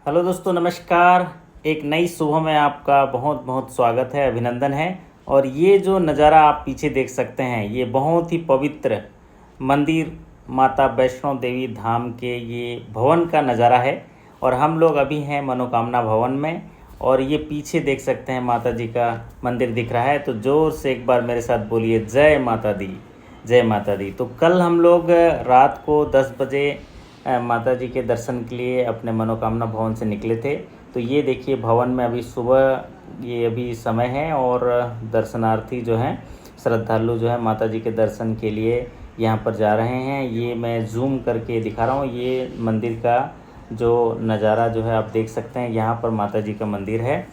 Hello दोस्तों, नमस्कार। एक नई सुबह में आपका बहुत बहुत स्वागत है, अभिनंदन है। और ये जो नज़ारा आप पीछे देख सकते हैं, ये बहुत ही पवित्र मंदिर माता वैष्णो देवी धाम के ये भवन का नज़ारा है। और हम लोग अभी हैं मनोकामना भवन में, और ये पीछे देख सकते हैं माता जी का मंदिर दिख रहा है। तो ज़ोर से एक बार मेरे साथ बोलिए, जय माता दी, जय माता दी। तो कल हम लोग रात को 10 बजे माता जी के दर्शन के लिए अपने मनोकामना भवन से निकले थे। तो ये देखिए भवन में अभी सुबह ये अभी समय है, और दर्शनार्थी जो हैं, श्रद्धालु जो हैं माता जी के दर्शन के लिए यहाँ पर जा रहे हैं। ये मैं जूम करके दिखा रहा हूँ, ये मंदिर का जो नज़ारा जो है आप देख सकते हैं। यहाँ पर माता जी का मंदिर है,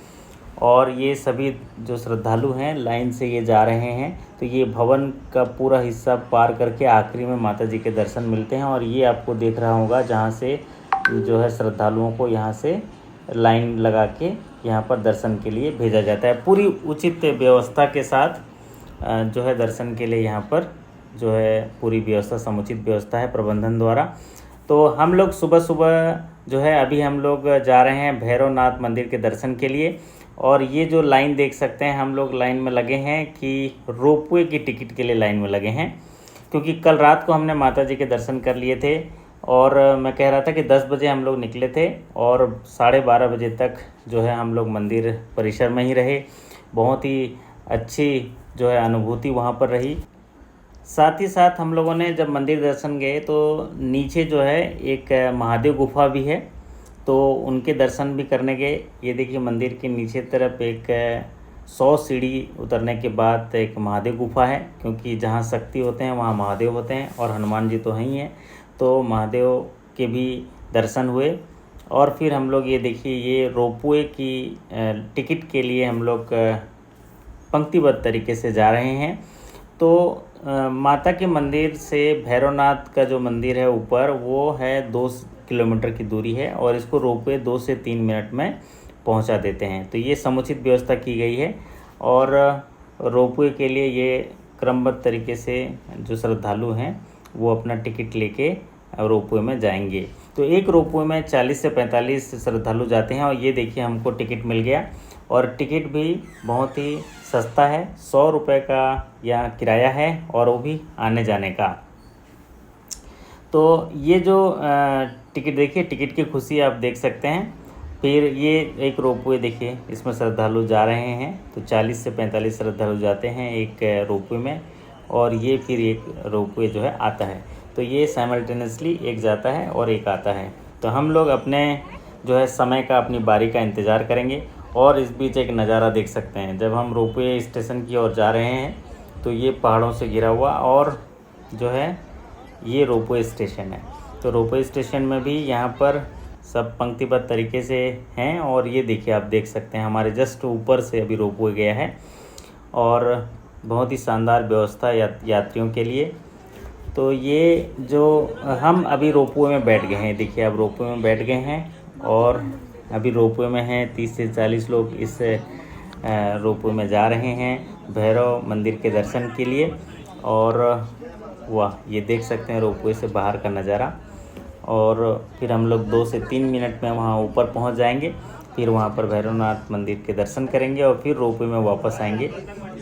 और ये सभी जो श्रद्धालु हैं लाइन से ये जा रहे हैं। तो ये भवन का पूरा हिस्सा पार करके आखिरी में माता जी के दर्शन मिलते हैं। और ये आपको देख रहा होगा जहाँ से जो है श्रद्धालुओं को यहाँ से लाइन लगा के यहाँ पर दर्शन के लिए भेजा जाता है। पूरी उचित व्यवस्था के साथ जो है दर्शन के लिए यहाँ पर जो है पूरी व्यवस्था, समुचित व्यवस्था है प्रबंधन द्वारा। तो हम लोग सुबह सुबह जो है अभी हम लोग जा रहे हैं भैरवनाथ मंदिर के दर्शन के लिए। और ये जो लाइन देख सकते हैं, हम लोग लाइन में लगे हैं कि रोपवे की टिकट के लिए लाइन में लगे हैं, क्योंकि कल रात को हमने माता जी के दर्शन कर लिए थे। और मैं कह रहा था कि 10 बजे हम लोग निकले थे, और 12:30 बजे तक जो है हम लोग मंदिर परिसर में ही रहे। बहुत ही अच्छी जो है अनुभूति वहाँ पर रही। साथ ही साथ हम लोगों ने जब मंदिर दर्शन गए तो नीचे जो है एक महादेव गुफा भी है, तो उनके दर्शन भी करने गए। ये देखिए मंदिर के नीचे तरफ एक 100 सीढ़ी उतरने के बाद एक महादेव गुफा है, क्योंकि जहाँ शक्ति होते हैं वहाँ महादेव होते हैं, और हनुमान जी तो हैं ही हैं। तो महादेव के भी दर्शन हुए। और फिर हम लोग ये देखिए ये रोपवे की टिकट के लिए हम लोग पंक्तिबद्ध तरीके से जा रहे हैं। तो माता के मंदिर से भैरवनाथ का जो मंदिर है ऊपर, वो है 2 किलोमीटर की दूरी है, और इसको रोपवे 2 से 3 मिनट में पहुंचा देते हैं। तो ये समुचित व्यवस्था की गई है। और रोपवे के लिए ये क्रमबद्ध तरीके से जो श्रद्धालु हैं वो अपना टिकट लेके रोपवे में जाएंगे। तो एक रोपवे में 40 से 45 श्रद्धालु जाते हैं। और ये देखिए हमको टिकट मिल गया, और टिकट भी बहुत ही सस्ता है, 100 रुपये का यहाँ किराया है, और वो भी आने जाने का। तो ये जो टिकट देखिए, टिकट की खुशी आप देख सकते हैं। फिर ये एक रोपवे देखिए, इसमें श्रद्धालु जा रहे हैं। तो 40 से 45 श्रद्धालु जाते हैं एक रोपवे में, और ये फिर एक रोपवे जो है आता है। तो ये साइमल्टेनियसली एक जाता है और एक आता है। तो हम लोग अपने जो है समय का, अपनी बारी का इंतज़ार करेंगे। और इस बीच एक नज़ारा देख सकते हैं, जब हम रोपवे स्टेशन की ओर जा रहे हैं तो ये पहाड़ों से घिरा हुआ और जो है ये रोपवे स्टेशन है। तो रोपवे स्टेशन में भी यहाँ पर सब पंक्तिबद्ध तरीके से हैं। और ये देखिए आप देख सकते हैं हमारे जस्ट ऊपर से अभी रोपवे गया है, और बहुत ही शानदार व्यवस्था यात्रियों के लिए। तो ये जो हम अभी रोपवे में बैठ गए हैं, देखिए अब रोपवे में बैठ गए हैं, और अभी रोपवे में हैं 30 से 40 लोग इस रोपवे में जा रहे हैं भैरव मंदिर के दर्शन के लिए। और वाह, ये देख सकते हैं रोपवे से बाहर का नज़ारा। और फिर हम लोग 2 से 3 मिनट में वहाँ ऊपर पहुँच जाएंगे। फिर वहाँ पर भैरवनाथ मंदिर के दर्शन करेंगे, और फिर रोपवे में वापस आएंगे।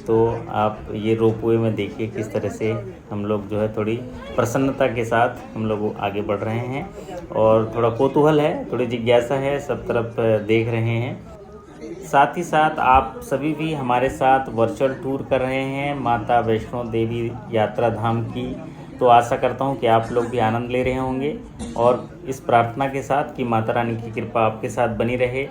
तो आप ये रोपवे में देखिए किस तरह से हम लोग जो है थोड़ी प्रसन्नता के साथ हम लोग आगे बढ़ रहे हैं, और थोड़ा कौतूहल है, थोड़ी जिज्ञासा है, सब तरफ देख रहे हैं। साथ ही साथ आप सभी भी हमारे साथ वर्चुअल टूर कर रहे हैं माता वैष्णो देवी यात्रा धाम की। तो आशा करता हूं कि आप लोग भी आनंद ले रहे होंगे, और इस प्रार्थना के साथ कि माता रानी की कृपा आपके साथ बनी रहे।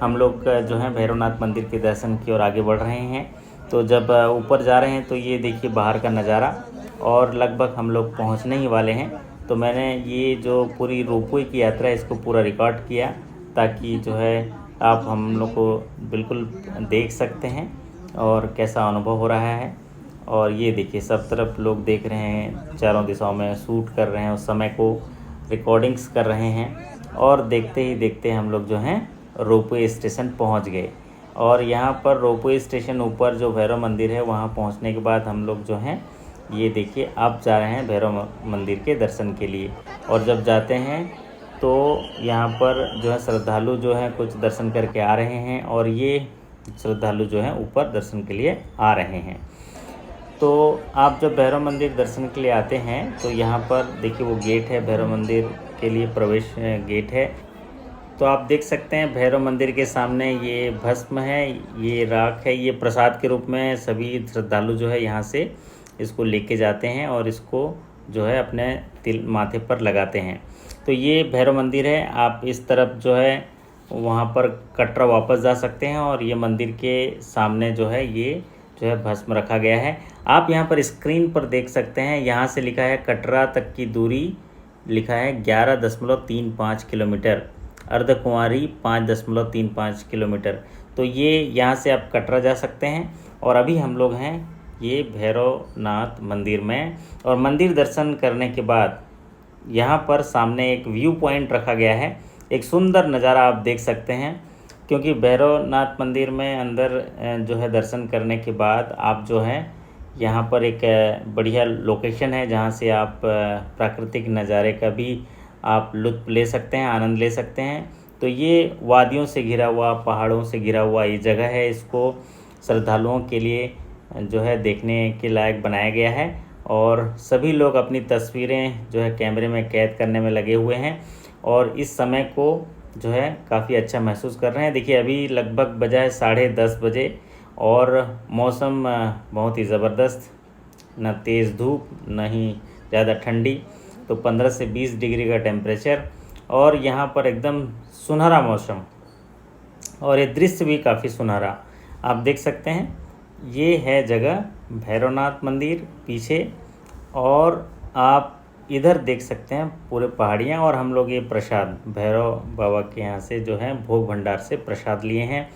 हम लोग जो है भैरवनाथ मंदिर के दर्शन की ओर आगे बढ़ रहे हैं। तो जब ऊपर जा रहे हैं तो ये देखिए बाहर का नज़ारा, और लगभग हम लोग पहुंचने ही वाले हैं। तो मैंने ये जो पूरी रोपवे की यात्रा है इसको पूरा रिकॉर्ड किया, ताकि जो है आप हम लोग को बिल्कुल देख सकते हैं और कैसा अनुभव हो रहा है। और ये देखिए सब तरफ लोग देख रहे हैं, चारों दिशाओं में शूट कर रहे हैं, उस समय को रिकॉर्डिंग्स कर रहे हैं। और देखते ही देखते हम लोग जो हैं रोपवे स्टेशन पहुंच गए। और यहाँ पर रोपवे स्टेशन ऊपर जो भैरव मंदिर है वहाँ पहुँचने के बाद हम लोग जो हैं ये देखिए अब जा रहे हैं भैरव मंदिर के दर्शन के लिए। और जब जाते हैं तो यहाँ पर जो है श्रद्धालु जो हैं कुछ दर्शन करके आ रहे हैं और ये श्रद्धालु जो हैं ऊपर दर्शन के लिए आ रहे हैं। तो आप जब भैरव मंदिर दर्शन के लिए आते हैं तो यहाँ पर देखिए वो गेट है, भैरव मंदिर के लिए प्रवेश गेट है। तो आप देख सकते हैं भैरव मंदिर के सामने ये भस्म है, ये राख है, ये प्रसाद के रूप में सभी श्रद्धालु जो है यहाँ से इसको लेके जाते हैं और इसको जो है अपने तिल माथे पर लगाते हैं। तो ये भैरव मंदिर है। आप इस तरफ जो है वहाँ पर कटरा वापस जा सकते हैं और ये मंदिर के सामने जो है ये जो है भस्म रखा गया है। आप यहाँ पर स्क्रीन पर देख सकते हैं, यहाँ से लिखा है कटरा तक की दूरी लिखा है 11.35 किलोमीटर, अर्धकुंवारी 5.35 किलोमीटर। तो ये यहाँ से आप कटरा जा सकते हैं। और अभी हम लोग हैं ये भैरवनाथ मंदिर में, और मंदिर दर्शन करने के बाद यहाँ पर सामने एक व्यू पॉइंट रखा गया है। एक सुंदर नज़ारा आप देख सकते हैं, क्योंकि भैरवनाथ मंदिर में अंदर जो है दर्शन करने के बाद आप जो है यहाँ पर एक बढ़िया लोकेशन है जहाँ से आप प्राकृतिक नज़ारे का भी आप लुत्फ़ ले सकते हैं, आनंद ले सकते हैं। तो ये वादियों से घिरा हुआ, पहाड़ों से घिरा हुआ ये जगह है। इसको श्रद्धालुओं के लिए जो है देखने के लायक बनाया गया है और सभी लोग अपनी तस्वीरें जो है कैमरे में कैद करने में लगे हुए हैं और इस समय को जो है काफ़ी अच्छा महसूस कर रहे हैं। देखिए अभी लगभग बजा है 10:30 बजे और मौसम बहुत ही ज़बरदस्त, न तेज़ धूप न ही ज़्यादा ठंडी, तो 15 से 20 डिग्री का टेम्परेचर और यहाँ पर एकदम सुनहरा मौसम और ये दृश्य भी काफ़ी सुनहरा आप देख सकते हैं। ये है जगह भैरवनाथ मंदिर पीछे, और आप इधर देख सकते हैं पूरे पहाड़ियाँ, और हम लोग ये प्रसाद भैरव बाबा के यहाँ से जो है भोग भंडार से प्रसाद लिए हैं।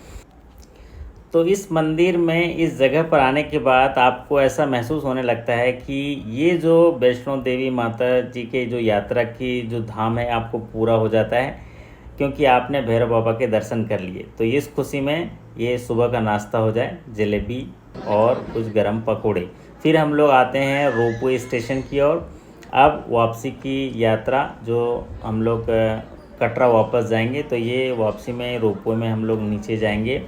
तो इस मंदिर में इस जगह पर आने के बाद आपको ऐसा महसूस होने लगता है कि ये जो वैष्णो देवी माता जी के जो यात्रा की जो धाम है आपको पूरा हो जाता है, क्योंकि आपने भैरव बाबा के दर्शन कर लिए। तो इस खुशी में ये सुबह का नाश्ता हो जाए, जलेबी और कुछ गरम पकोड़े। फिर हम लोग आते हैं रोपवे स्टेशन की ओर। अब वापसी की यात्रा जो हम लोग कटरा वापस जाएंगे, तो ये वापसी में रोपवे में हम लोग नीचे जाएंगे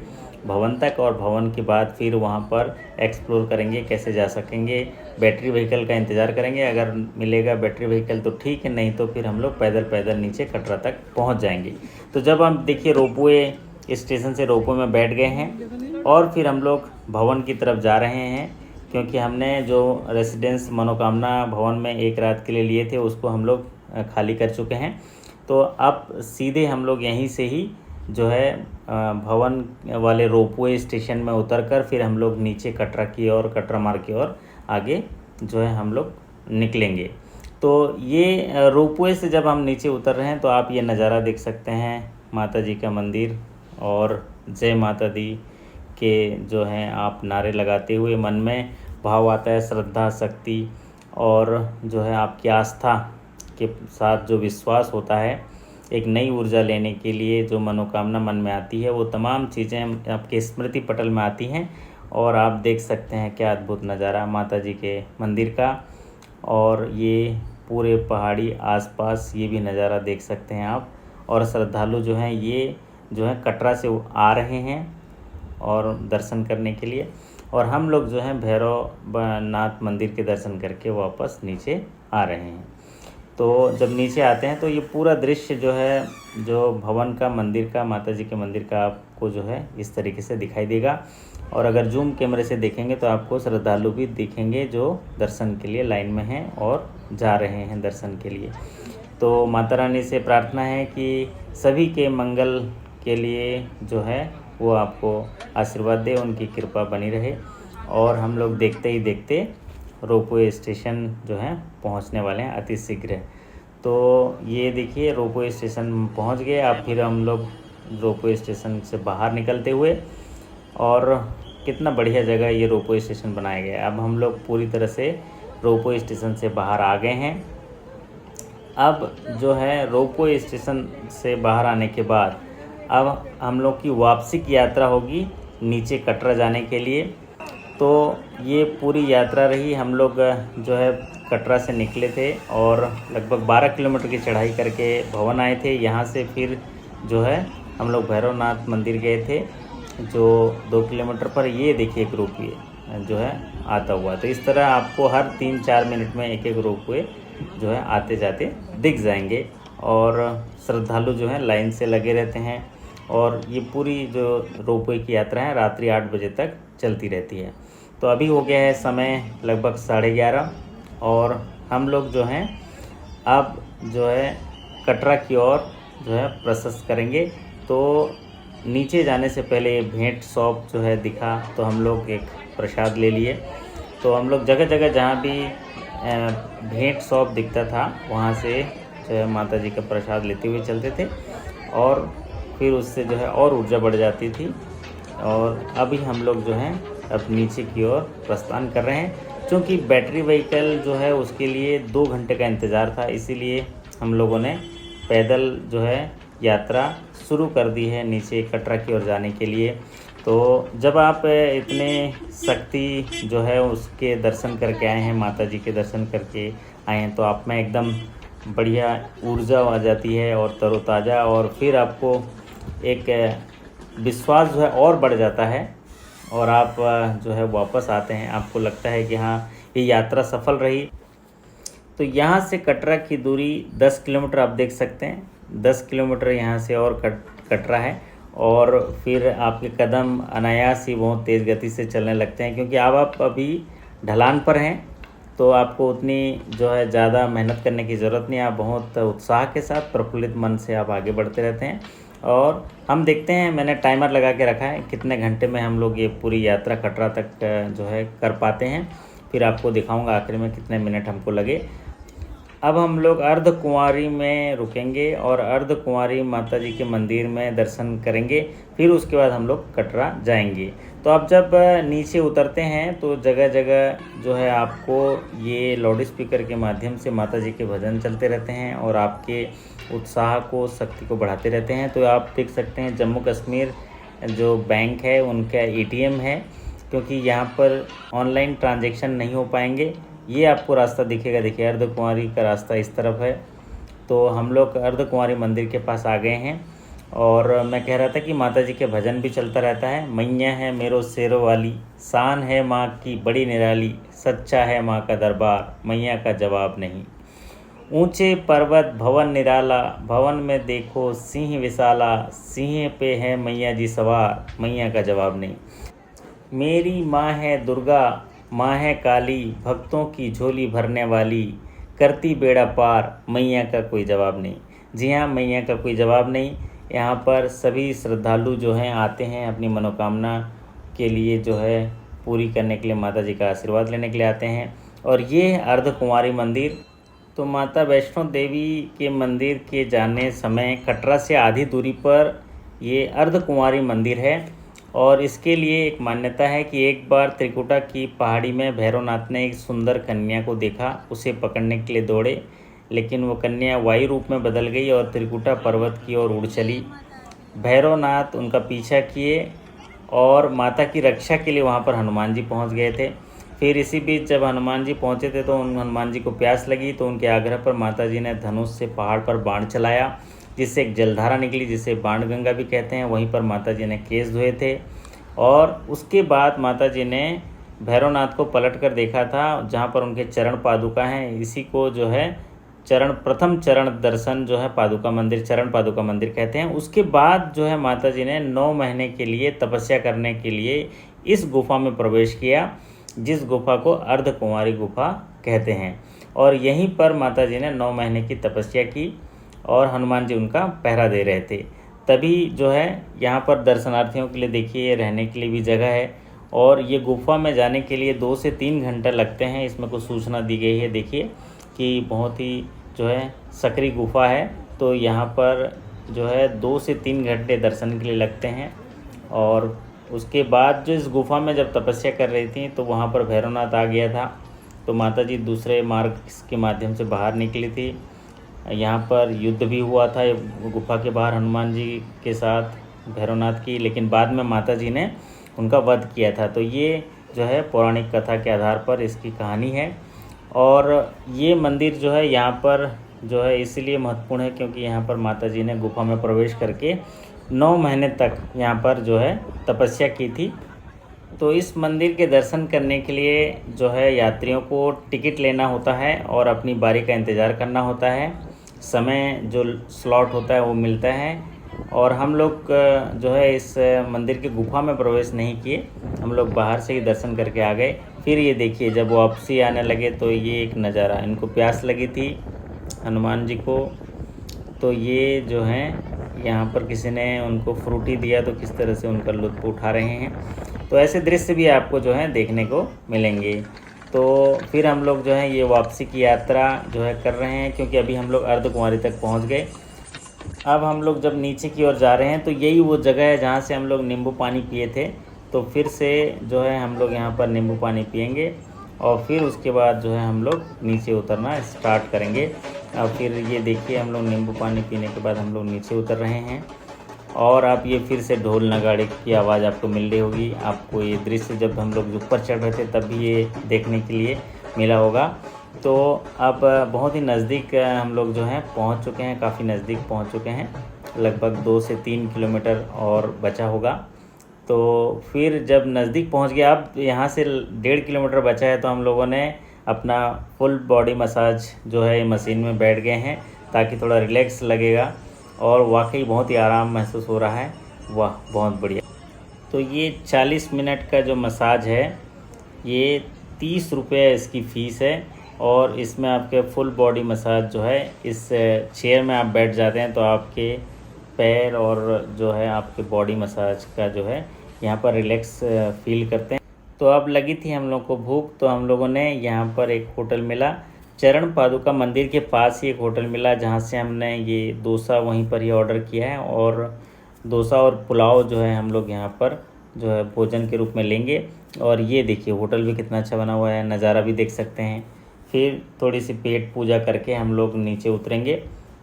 भवन तक, और भवन के बाद फिर वहाँ पर एक्सप्लोर करेंगे कैसे जा सकेंगे। बैटरी व्हीकल का इंतज़ार करेंगे, अगर मिलेगा बैटरी व्हीकल तो ठीक है, नहीं तो फिर हम लोग पैदल पैदल नीचे कटरा तक पहुँच जाएंगे। तो जब हम देखिए रोपवे स्टेशन से रोपवे में बैठ गए हैं और फिर हम लोग भवन की तरफ जा रहे हैं, क्योंकि हमने जो रेसिडेंस मनोकामना भवन में एक रात के लिए लिए थे उसको हम लोग खाली कर चुके हैं। तो अब सीधे हम लोग यहीं से ही जो है भवन वाले रोपवे स्टेशन में उतरकर फिर हम लोग नीचे कटरा की ओर, कटरा मार्ग की ओर आगे जो है हम लोग निकलेंगे। तो ये रोपवे से जब हम नीचे उतर रहे हैं तो आप ये नज़ारा देख सकते हैं माता जी का मंदिर, और जय माता दी के जो हैं आप नारे लगाते हुए मन में भाव आता है, श्रद्धा, शक्ति और जो है आपकी आस्था के साथ जो विश्वास होता है, एक नई ऊर्जा लेने के लिए जो मनोकामना मन में आती है, वो तमाम चीज़ें आपके स्मृति पटल में आती हैं। और आप देख सकते हैं क्या अद्भुत नज़ारा माता जी के मंदिर का, और ये पूरे पहाड़ी आसपास ये भी नज़ारा देख सकते हैं आप। और श्रद्धालु जो हैं ये जो है कटरा से आ रहे हैं और दर्शन करने के लिए, और हम लोग जो हैं भैरवनाथ मंदिर के दर्शन करके वापस नीचे आ रहे हैं। तो जब नीचे आते हैं तो ये पूरा दृश्य जो है जो भवन का, मंदिर का, माता जी के मंदिर का आपको जो है इस तरीके से दिखाई देगा। और अगर जूम कैमरे से देखेंगे तो आपको श्रद्धालु भी दिखेंगे जो दर्शन के लिए लाइन में हैं और जा रहे हैं दर्शन के लिए। तो माता रानी से प्रार्थना है कि सभी के मंगल के लिए जो है वो आपको आशीर्वाद दे, उनकी कृपा बनी रहे। और हम लोग देखते ही देखते रोपवे स्टेशन जो है पहुंचने वाले हैं अति शीघ्र। तो ये देखिए रोपवे स्टेशन पहुंच गए। अब फिर हम लोग रोपवे स्टेशन से बाहर निकलते हुए, और कितना बढ़िया जगह ये रोपवे स्टेशन बनाया गया है। अब हम लोग पूरी तरह से रोपवे स्टेशन से बाहर आ गए हैं। अब जो है रोपवे स्टेशन से बाहर आने के बाद अब हम लोग की वापसी की यात्रा होगी नीचे कटरा जाने के लिए। तो ये पूरी यात्रा रही। हम लोग जो है कटरा से निकले थे और लगभग 12 किलोमीटर की चढ़ाई करके भवन आए थे। यहाँ से फिर जो है हम लोग भैरवनाथ मंदिर गए थे, जो 2 किलोमीटर पर। ये देखिए एक रोपवे जो है आता हुआ। तो इस तरह आपको हर 3-4 मिनट में एक एक रोपवे जो है आते जाते दिख जाएंगे और श्रद्धालु जो हैं लाइन से लगे रहते हैं। और ये पूरी जो रोपवे की यात्रा है रात्रि 8 बजे तक चलती रहती है। तो अभी हो गया है समय लगभग 11:30 और हम लोग जो हैं अब जो है कटरा की ओर जो है प्रशस्त करेंगे। तो नीचे जाने से पहले भेंट शॉप जो है दिखा, तो हम लोग एक प्रसाद ले लिए। तो हम लोग जगह जगह जहाँ भी भेंट शॉप दिखता था वहाँ से जो है माता जी का प्रसाद लेते हुए चलते थे और फिर उससे जो है और ऊर्जा बढ़ जाती थी। और अभी हम लोग जो हैं अब नीचे की ओर प्रस्थान कर रहे हैं। क्योंकि बैटरी व्हीकल जो है उसके लिए 2 घंटे का इंतज़ार था, इसीलिए हम लोगों ने पैदल जो है यात्रा शुरू कर दी है नीचे कटरा की ओर जाने के लिए। तो जब आप इतने शक्ति जो है उसके दर्शन करके आए हैं, माता जी के दर्शन करके आए हैं, तो आप में एकदम बढ़िया ऊर्जा आ जाती है और तरोताज़ा, और फिर आपको एक विश्वास जो है और बढ़ जाता है और आप जो है वापस आते हैं। आपको लगता है कि हाँ ये यात्रा सफल रही। तो यहाँ से कटरा की दूरी 10 किलोमीटर आप देख सकते हैं। 10 किलोमीटर यहाँ से और कटरा है और फिर आपके कदम अनायास ही बहुत तेज़ गति से चलने लगते हैं, क्योंकि अब आप अभी ढलान पर हैं तो आपको उतनी जो है ज़्यादा मेहनत करने की ज़रूरत नहीं। आप बहुत उत्साह के साथ प्रफुल्लित मन से आप आगे बढ़ते रहते हैं। और हम देखते हैं, मैंने टाइमर लगा के रखा है कितने घंटे में हम लोग ये पूरी यात्रा कटरा तक जो है कर पाते हैं। फिर आपको दिखाऊंगा आखिर में कितने मिनट हमको लगे। अब हम लोग अर्धकुंवारी में रुकेंगे और अर्धकुंवारी माता जी के मंदिर में दर्शन करेंगे, फिर उसके बाद हम लोग कटरा जाएंगे। तो आप जब नीचे उतरते हैं तो जगह जगह जो है आपको ये लाउड स्पीकर के माध्यम से माता जी के भजन चलते रहते हैं और आपके उत्साह को, शक्ति को बढ़ाते रहते हैं। तो आप देख सकते हैं जम्मू कश्मीर जो बैंक है उनका ATM है, क्योंकि यहाँ पर ऑनलाइन ट्रांजैक्शन नहीं हो पाएंगे। ये आपको रास्ता दिखेगा, देखिए अर्धकुंवारी का रास्ता इस तरफ है। तो हम लोग अर्धकुंवारी मंदिर के पास आ गए हैं और मैं कह रहा था कि माता जी के भजन भी चलता रहता है। मैया है मेरो शेरों वाली, शान है माँ की बड़ी निराली, सच्चा है माँ का दरबार, मैया का जवाब नहीं। ऊंचे पर्वत भवन निराला, भवन में देखो सिंह विशाला, सिंह पे है मैया जी सवार, मैया का जवाब नहीं। मेरी माँ है दुर्गा, माँ है काली, भक्तों की झोली भरने वाली, करती बेड़ा पार, मैया का कोई जवाब नहीं। जी हाँ, मैया का कोई जवाब नहीं। यहाँ पर सभी श्रद्धालु जो हैं आते हैं अपनी मनोकामना के लिए जो है पूरी करने के लिए, माता जी का आशीर्वाद लेने के लिए आते हैं। और ये है अर्धकुंवारी मंदिर। तो माता वैष्णो देवी के मंदिर के जाने समय कटरा से आधी दूरी पर ये अर्धकुंवारी मंदिर है और इसके लिए एक मान्यता है कि एक बार त्रिकुटा की पहाड़ी में भैरवनाथ ने एक सुंदर कन्या को देखा, उसे पकड़ने के लिए दौड़े, लेकिन वो कन्या वायु रूप में बदल गई और त्रिकुटा पर्वत की ओर उड़ चली। भैरवनाथ उनका पीछा किए और माता की रक्षा के लिए वहाँ पर हनुमान जी पहुँच गए थे। फिर इसी बीच जब हनुमान जी पहुँचे थे तो उन हनुमान जी को प्यास लगी, तो उनके आग्रह पर माता जी ने धनुष से पहाड़ पर बाण चलाया, जिससे एक जलधारा निकली, जिसे बाण गंगा भी कहते हैं। वहीं पर माता जी ने केस धोए थे और उसके बाद माता जी ने भैरवनाथ को पलट कर देखा था, जहाँ पर उनके चरण पादुका हैं। इसी को जो है प्रथम चरण दर्शन जो है पादुका मंदिर, चरण पादुका मंदिर कहते हैं। उसके बाद जो है माता जी ने 9 महीने के लिए तपस्या करने के लिए इस गुफा में प्रवेश किया, जिस गुफा को अर्धकुंवारी गुफा कहते हैं। और यहीं पर माता जी ने 9 महीने की तपस्या की और हनुमान जी उनका पहरा दे रहे थे। तभी जो है यहाँ पर दर्शनार्थियों के लिए देखिए रहने के लिए भी जगह है और ये गुफा में जाने के लिए 2 से 3 घंटे लगते हैं। इसमें कुछ सूचना दी गई है, देखिए कि बहुत ही जो है सकरी गुफा है, तो यहाँ पर जो है 2 से 3 घंटे दर्शन के लिए लगते हैं। और उसके बाद जो इस गुफा में जब तपस्या कर रही थी तो वहाँ पर भैरवनाथ आ गया था, तो माता जी दूसरे मार्ग के माध्यम से बाहर निकली थी। यहाँ पर युद्ध भी हुआ था गुफा के बाहर हनुमान जी के साथ भैरवनाथ की, लेकिन बाद में माता जी ने उनका वध किया था। तो ये जो है पौराणिक कथा के आधार पर इसकी कहानी है। और ये मंदिर जो है यहाँ पर जो है इसलिए महत्वपूर्ण है क्योंकि यहाँ पर माता जी ने गुफा में प्रवेश करके 9 महीने तक यहाँ पर जो है तपस्या की थी। तो इस मंदिर के दर्शन करने के लिए जो है यात्रियों को टिकट लेना होता है और अपनी बारी का इंतज़ार करना होता है। समय जो स्लॉट होता है वो मिलता है। और हम लोग जो है इस मंदिर के गुफा में प्रवेश नहीं किए, हम लोग बाहर से ही दर्शन करके आ गए। फिर ये देखिए जब वापसी आने लगे तो ये एक नज़ारा, इनको प्यास लगी थी हनुमान जी को, तो ये जो हैं यहाँ पर किसी ने उनको फ्रूटी दिया तो किस तरह से उनका लुत्फ़ उठा रहे हैं। तो ऐसे दृश्य भी आपको जो है देखने को मिलेंगे। तो फिर हम लोग जो है ये वापसी की यात्रा जो है कर रहे हैं क्योंकि अभी हम लोग अर्धकुंवारी तक पहुँच गए। अब हम लोग जब नीचे की ओर जा रहे हैं तो यही वो जगह है जहाँ से हम लोग नींबू पानी पिए थे। तो फिर से जो है हम लोग यहाँ पर नींबू पानी पिएंगे और फिर उसके बाद जो है हम लोग नीचे उतरना स्टार्ट करेंगे। अब फिर ये देखिए हम लोग नींबू पानी पीने के बाद हम लोग नीचे उतर रहे हैं और आप ये फिर से ढोल नगाड़े की आवाज़ आपको मिल रही होगी। आपको ये दृश्य जब हम लोग ऊपर चढ़ रहे थे तब भी ये देखने के लिए मिला होगा। तो अब बहुत ही नज़दीक हम लोग जो हैं पहुंच चुके हैं, काफ़ी नज़दीक पहुंच चुके हैं, लगभग 2 से 3 किलोमीटर और बचा होगा। तो फिर जब नज़दीक पहुंच गया, अब यहाँ से 1.5 किलोमीटर बचा है, तो हम लोगों ने अपना फुल बॉडी मसाज जो है मशीन में बैठ गए हैं ताकि थोड़ा रिलैक्स लगेगा और वाकई बहुत ही आराम महसूस हो रहा है। वाह बहुत बढ़िया। तो ये 40 मिनट का जो मसाज है ये 30 रुपये इसकी फ़ीस है और इसमें आपके फुल बॉडी मसाज जो है इस चेयर में आप बैठ जाते हैं तो आपके पैर और जो है आपके बॉडी मसाज का जो है यहाँ पर रिलैक्स फील करते हैं। तो अब लगी थी हम लोग को भूख, तो हम लोगों ने यहाँ पर एक होटल मिला, चरण पादुका मंदिर के पास ही एक होटल मिला जहाँ से हमने ये डोसा वहीं पर ही ऑर्डर किया है और डोसा और पुलाव जो है हम लोग यहाँ पर जो है भोजन के रूप में लेंगे। और ये देखिए होटल भी कितना अच्छा बना हुआ है, नज़ारा भी देख सकते हैं। फिर थोड़ी सी पेट पूजा करके हम लोग नीचे उतरेंगे।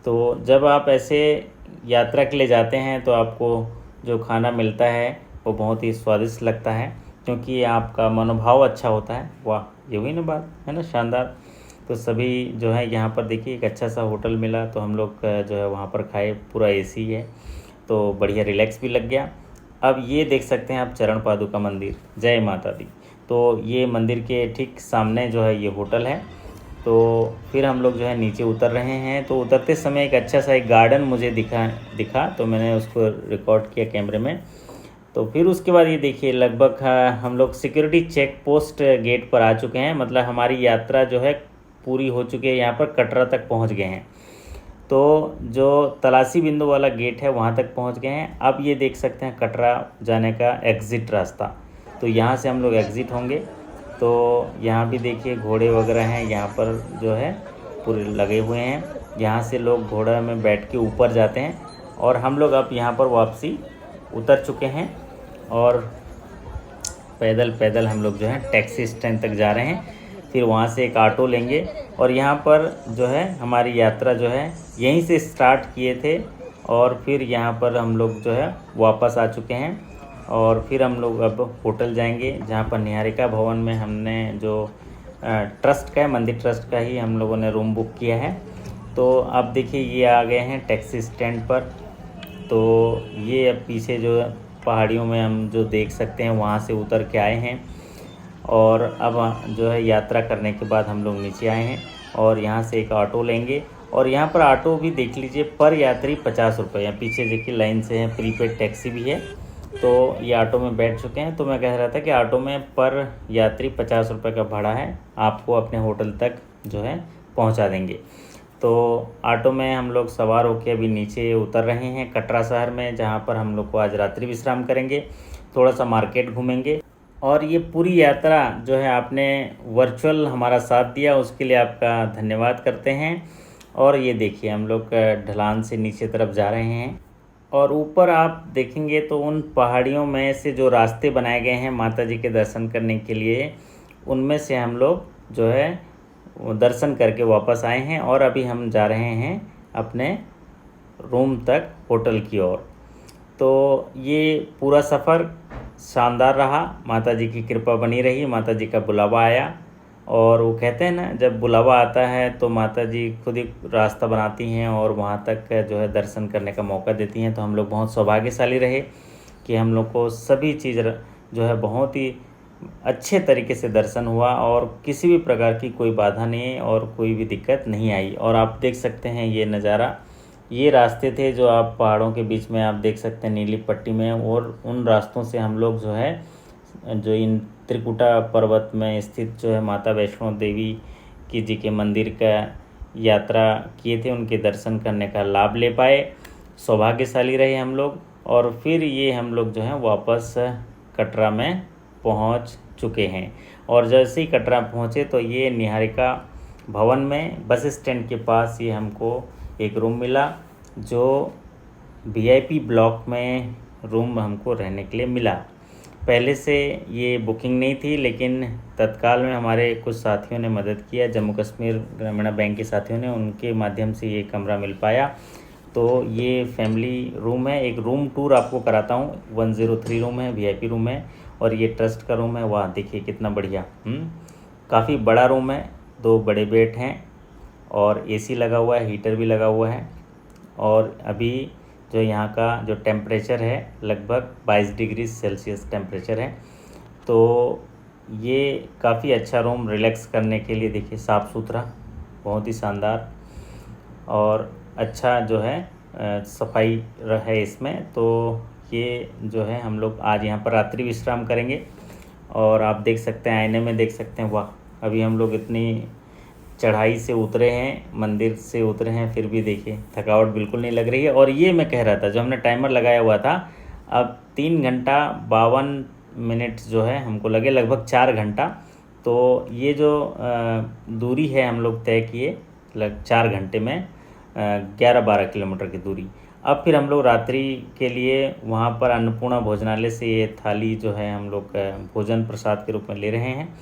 तो जब आप ऐसे यात्रा के लिए जाते हैं तो आपको जो खाना मिलता है वो बहुत ही स्वादिष्ट लगता है क्योंकि आपका मनोभाव अच्छा होता है। वाह ये हुई ना बात, है ना, शानदार। तो सभी जो है यहाँ पर देखिए एक अच्छा सा होटल मिला तो हम लोग जो है वहाँ पर खाए, पूरा एसी है तो बढ़िया रिलैक्स भी लग गया। अब ये देख सकते हैं आप चरण पादुका मंदिर, जय माता दी। तो ये मंदिर के ठीक सामने जो है ये होटल है। तो फिर हम लोग जो है नीचे उतर रहे हैं। तो उतरते समय एक अच्छा सा एक गार्डन मुझे दिखा तो मैंने उसको रिकॉर्ड किया कैमरे में। तो फिर उसके बाद ये देखिए लगभग हम लोग सिक्योरिटी चेक पोस्ट गेट पर आ चुके हैं, मतलब हमारी यात्रा जो है पूरी हो चुकी है, यहाँ पर कटरा तक पहुँच गए हैं। तो जो तलाशी बिंदु वाला गेट है वहाँ तक पहुँच गए हैं। अब ये देख सकते हैं कटरा जाने का एग्ज़िट रास्ता, तो यहाँ से हम लोग एग्ज़िट होंगे। तो यहाँ भी देखिए घोड़े वगैरह हैं यहाँ पर जो है पूरे लगे हुए हैं, यहाँ से लोग घोड़ा में बैठ के ऊपर जाते हैं और हम लोग अब यहाँ पर वापसी उतर चुके हैं और पैदल पैदल हम लोग जो है टैक्सी स्टैंड तक जा रहे हैं। फिर वहाँ से एक ऑटो लेंगे और यहाँ पर जो है हमारी यात्रा जो है यहीं से स्टार्ट किए थे और फिर यहाँ पर हम लोग जो है वापस आ चुके हैं। और फिर हम लोग अब होटल जाएंगे जहाँ पर निहारिका भवन में हमने जो ट्रस्ट का है, मंदिर ट्रस्ट का ही हम लोगों ने रूम बुक किया है। तो अब देखिए ये आ गए हैं टैक्सी स्टैंड पर। तो ये अब पीछे जो पहाड़ियों में हम जो देख सकते हैं वहाँ से उतर के आए हैं और अब जो है यात्रा करने के बाद हम लोग नीचे आए हैं और यहाँ से एक ऑटो लेंगे। और यहाँ पर ऑटो भी देख लीजिए पर यात्री 50 रुपये, यहाँ पीछे देखिए लाइन से है, प्रीपेड टैक्सी भी है। तो ये ऑटो में बैठ चुके हैं। तो मैं कह रहा था कि ऑटो में पर यात्री 50 रुपये का भाड़ा है, आपको अपने होटल तक जो है पहुँचा देंगे। तो ऑटो में हम लोग सवार होकर अभी नीचे उतर रहे हैं कटरा शहर में, जहाँ पर हम लोग को आज रात्रि विश्राम करेंगे, थोड़ा सा मार्केट घूमेंगे। और ये पूरी यात्रा जो है आपने वर्चुअल हमारा साथ दिया उसके लिए आपका धन्यवाद करते हैं। और ये देखिए हम लोग ढलान से नीचे तरफ जा रहे हैं और ऊपर आप देखेंगे तो उन पहाड़ियों में से जो रास्ते बनाए गए हैं माता जी के दर्शन करने के लिए, उनमें से हम लोग जो है वो दर्शन करके वापस आए हैं और अभी हम जा रहे हैं अपने रूम तक होटल की ओर। तो ये पूरा सफ़र शानदार रहा, माता जी की कृपा बनी रही, माता जी का बुलावा आया और वो कहते हैं ना, जब बुलावा आता है तो माता जी खुद ही रास्ता बनाती हैं और वहाँ तक जो है दर्शन करने का मौका देती हैं। तो हम लोग बहुत सौभाग्यशाली रहे कि हम लोग को सभी चीज़ जो है बहुत ही अच्छे तरीके से दर्शन हुआ और किसी भी प्रकार की कोई बाधा नहीं और कोई भी दिक्कत नहीं आई। और आप देख सकते हैं ये नज़ारा, ये रास्ते थे जो आप पहाड़ों के बीच में आप देख सकते हैं नीली पट्टी में, और उन रास्तों से हम लोग जो है जो इन त्रिकुटा पर्वत में स्थित जो है माता वैष्णो देवी की जी के मंदिर का यात्रा किए थे, उनके दर्शन करने का लाभ ले पाए। सौभाग्यशाली रहे हम लोग। और फिर ये हम लोग जो है वापस कटरा में पहुंच चुके हैं। और जैसे ही कटरा पहुंचे तो ये निहारिका भवन में बस स्टैंड के पास ये हमको एक रूम मिला, जो VIP ब्लॉक में रूम हमको रहने के लिए मिला। पहले से ये बुकिंग नहीं थी, लेकिन तत्काल में हमारे कुछ साथियों ने मदद किया, जम्मू कश्मीर ग्रामीण बैंक के साथियों ने, उनके माध्यम से ये कमरा मिल पाया। तो ये फैमिली रूम है। एक रूम टूर आपको कराता हूँ। 103 रूम है, VIP रूम है, और ये ट्रस्ट का रूम है। वाह, देखिए कितना बढ़िया। काफ़ी बड़ा रूम है, 2 बड़े बेड हैं और AC लगा हुआ है, हीटर भी लगा हुआ है। और अभी जो यहाँ का जो टेम्परेचर है लगभग 22 डिग्री सेल्सियस टेम्परेचर है। तो ये काफ़ी अच्छा रूम रिलैक्स करने के लिए, देखिए साफ़ सुथरा, बहुत ही शानदार और अच्छा जो है सफाई है इसमें। तो ये जो है हम लोग आज यहाँ पर रात्रि विश्राम करेंगे। और आप देख सकते हैं, आईने में देख सकते हैं, वाह, अभी हम लोग इतनी चढ़ाई से उतरे हैं, मंदिर से उतरे हैं, फिर भी देखिए थकावट बिल्कुल नहीं लग रही है। और ये मैं कह रहा था, जो हमने टाइमर लगाया हुआ था, अब 3 घंटा 52 मिनट जो है हमको लगे, लगभग 4 घंटा। तो ये जो दूरी है हम लोग तय किए 4 घंटे में 11-12 किलोमीटर की दूरी। अब फिर हम लोग रात्रि के लिए वहाँ पर अन्नपूर्णा भोजनालय से ये थाली जो है हम लोग भोजन प्रसाद के रूप में ले रहे हैं।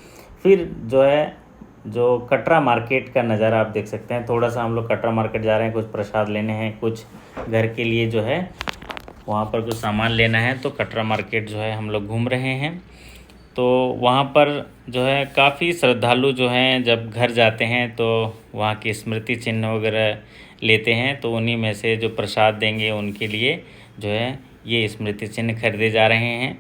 फिर जो है जो कटरा मार्केट का नज़ारा आप देख सकते हैं। थोड़ा सा हम लोग कटरा मार्केट जा रहे हैं, कुछ प्रसाद लेने हैं, कुछ घर के लिए जो है वहाँ पर कुछ सामान लेना है। तो कटरा मार्केट जो है हम लोग घूम रहे हैं। तो वहाँ पर जो है काफ़ी श्रद्धालु जो हैं जब घर जाते हैं तो वहाँ की स्मृति चिन्ह वगैरह लेते हैं। तो उन्हीं में से जो प्रसाद देंगे उनके लिए जो है ये स्मृति चिन्ह खरीदे जा रहे हैं।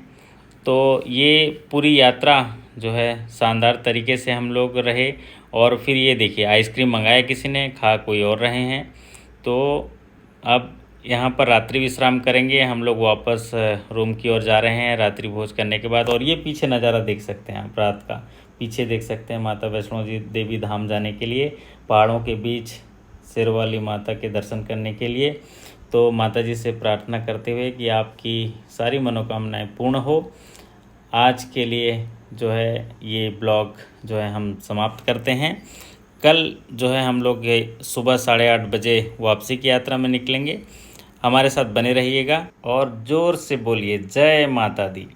तो ये पूरी यात्रा जो है शानदार तरीके से हम लोग रहे। और फिर ये देखिए आइसक्रीम मंगाया किसी ने, खा कोई और रहे हैं। तो अब यहाँ पर रात्रि विश्राम करेंगे, हम लोग वापस रूम की ओर जा रहे हैं रात्रि भोज करने के बाद। और ये पीछे नज़ारा देख सकते हैं आप रात का, पीछे देख सकते हैं माता वैष्णो देवी धाम जाने के लिए, पहाड़ों के बीच शेरवाली माता के दर्शन करने के लिए। तो माता जी से प्रार्थना करते हुए कि आपकी सारी मनोकामनाएं पूर्ण हो। आज के लिए जो है ये ब्लॉग जो है हम समाप्त करते हैं। कल जो है हम लोग सुबह 8:30 बजे वापसी की यात्रा में निकलेंगे। हमारे साथ बने रहिएगा और ज़ोर से बोलिए जय माता दी।